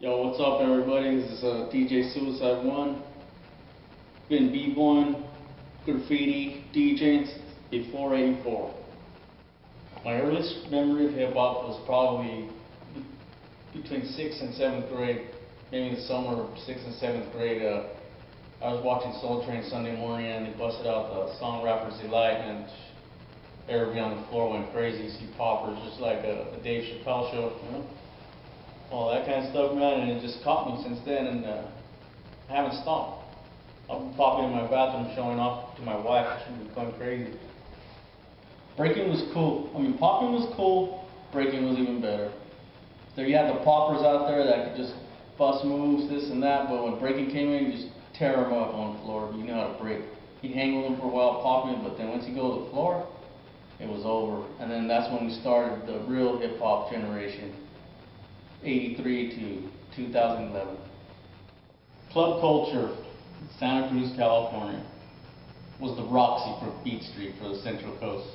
Yo, what's up everybody? This is DJ Suasyde 1. Been b-boying, graffiti, DJing since before '84. My earliest memory of hip-hop was probably between 6th and 7th grade, maybe in the summer of 6th and 7th grade. I was watching Soul Train Sunday morning and they busted out the song Rapper's Delight, and everybody on the floor went crazy. See poppers, just like the Dave Chappelle show, you know? All that kind of stuff, man, and it just caught me since then, and I haven't stopped. I've been popping in my bathroom, showing off to my wife, and she was going crazy. Breaking was cool. I mean, popping was cool, breaking was even better. There you had the poppers out there that could just bust moves, this and that, but when breaking came in, you just tear them up on the floor. You know how to break. You hang with them for a while popping, but then once you go to the floor, it was over. And then that's when we started the real hip-hop generation. 83 to 2011. Club culture, Santa Cruz, California, was the Roxy for Beat Street for the Central Coast.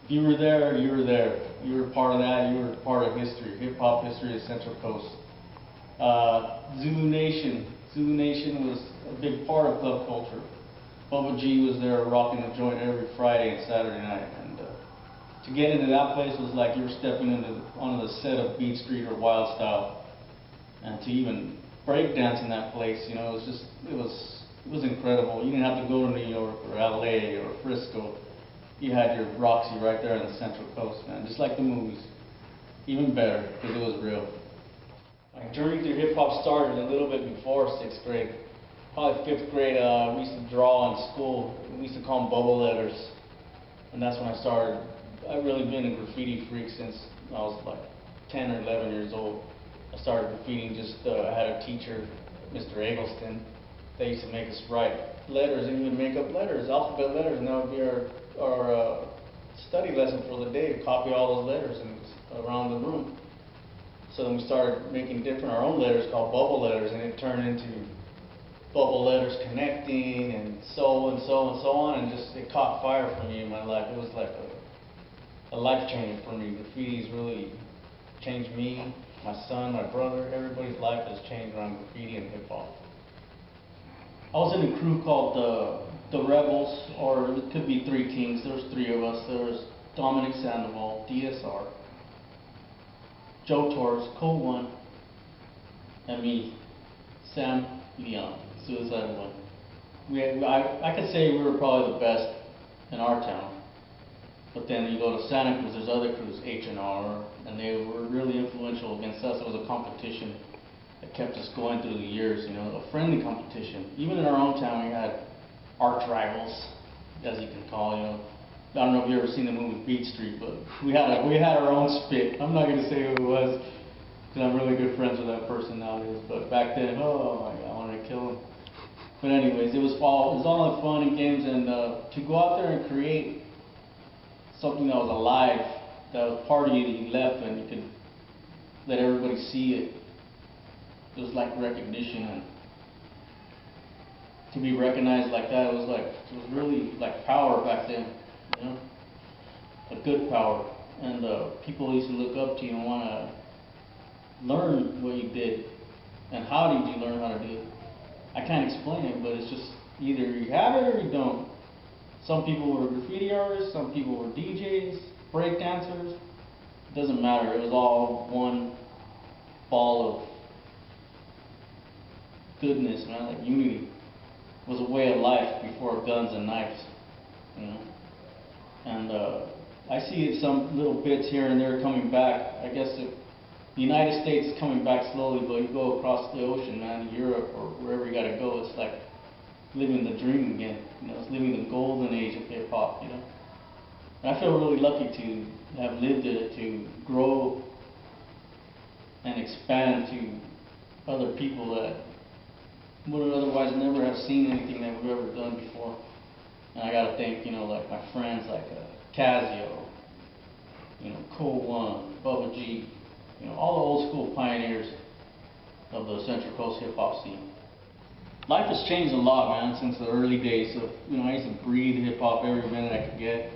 If you were there, you were there. You were part of that, you were part of history, hip-hop history of Central Coast. Zulu Nation was a big part of club culture. Bubba G was there rocking the joint every Friday and Saturday night. And to get into that place was like you were stepping onto the set of Beat Street or Wild Style. And to even break dance in that place, you know, it was incredible. You didn't have to go to New York or LA or Frisco. You had your Roxy right there on the Central Coast, man, just like the movies. Even better, because it was real. My journey through hip-hop started a little bit before 6th grade. Probably 5th grade, we used to draw in school. We used to call them bubble letters. And that's when I started. I've really been a graffiti freak since I was like 10 or 11 years old. I started graffitiing I had a teacher, Mr. Eggleston, that used to make us write letters, and he would make up letters, alphabet letters, and that would be our study lesson for the day, to copy all those letters around the room. So then we started making our own letters called bubble letters, and it turned into bubble letters connecting, and so and so and so on, and just it caught fire for me in my life. It was like a life changer for me. Graffiti's really changed me, my son, my brother. Everybody's life has changed around graffiti and hip hop. I was in a crew called the Rebels, or it could be Three Kings. There was 3 of us. There was Dominic Sandoval, DSR, Joe Torres, Cole One, and me, Sam Leon, Suasyde 1. I could say we were probably the best in our town. But then you go to Santa Cruz, there's other crews, H&R, and they were really influential against us. It was a competition that kept us going through the years, you know, a friendly competition. Even in our own town, we had arch rivals, as you can call, you know. I don't know if you've ever seen the movie Beat Street, but we had our own spit. I'm not going to say who it was, because I'm really good friends with that person nowadays. But back then, oh my God, I wanted to kill him. But anyways, it was all the fun and games, and to go out there and create something that was alive, that was part of you, that you left and you could let everybody see it. It was like recognition, and to be recognized like that, it was really like power back then, you know, a good power. And people used to look up to you and want to learn what you did, and how did you learn how to do it. I can't explain it, but it's just either you have it or you don't. Some people were graffiti artists, some people were DJs, break dancers. It doesn't matter. It was all one ball of goodness, man. Like unity. It was a way of life before guns and knives, you know. And I see some little bits here and there coming back. I guess the United States is coming back slowly, but you go across the ocean, man, to Europe or wherever you got to go, it's like living the dream again, you know, it's living the golden age of hip hop, you know. And I feel really lucky to have lived it, to grow and expand to other people that would otherwise never have seen anything that we've ever done before. And I gotta thank, you know, like my friends like Kazzeo, you know, Cole One, Bubba G, you know, all the old school pioneers of the Central Coast hip hop scene. Life has changed a lot, man, since the early days. So, you know, I used to breathe hip hop every minute I could get.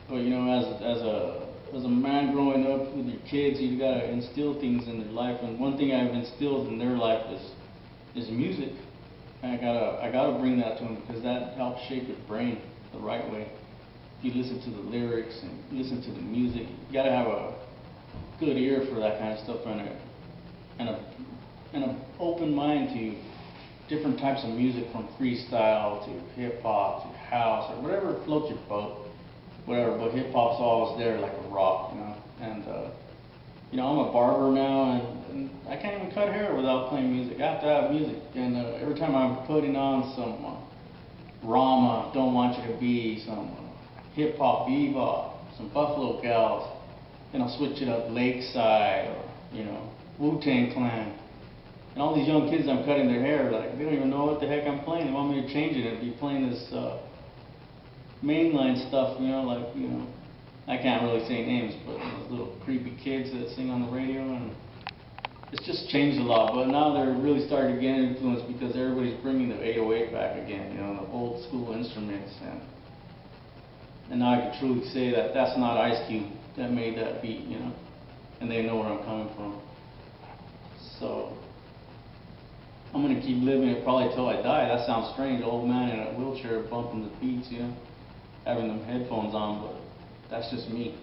But, you know, as a as a man growing up with your kids, you gotta instill things in their life, and one thing I've instilled in their life is music. And I gotta bring that to them because that helps shape your brain the right way. If you listen to the lyrics and listen to the music, you gotta have a good ear for that kind of stuff and an open mind to different types of music, from freestyle to hip hop to house or whatever floats your boat. Whatever, but hip hop's always there like a rock, you know. And you know, I'm a barber now, and I can't even cut hair without playing music. I have to have music, and every time I'm putting on some Rama, Don't Want You to Be, some hip hop bebop, some Buffalo Gals, then I'll switch it up, Lakeside, or you know, Wu-Tang Clan. And all these young kids I'm cutting their hair, like they don't even know what the heck I'm playing. They want me to change it and be playing this mainline stuff, you know, like, you know, I can't really say names, but those little creepy kids that sing on the radio, and it's just changed a lot. But now they're really starting to get influenced because everybody's bringing the 808 back again, you know, the old school instruments, and now I can truly say that that's not Ice Cube that made that beat, you know, and they know where I'm coming from. So I'm gonna keep living it probably till I die. That sounds strange, old man in a wheelchair bumping the beats, you know, having them headphones on, but that's just me.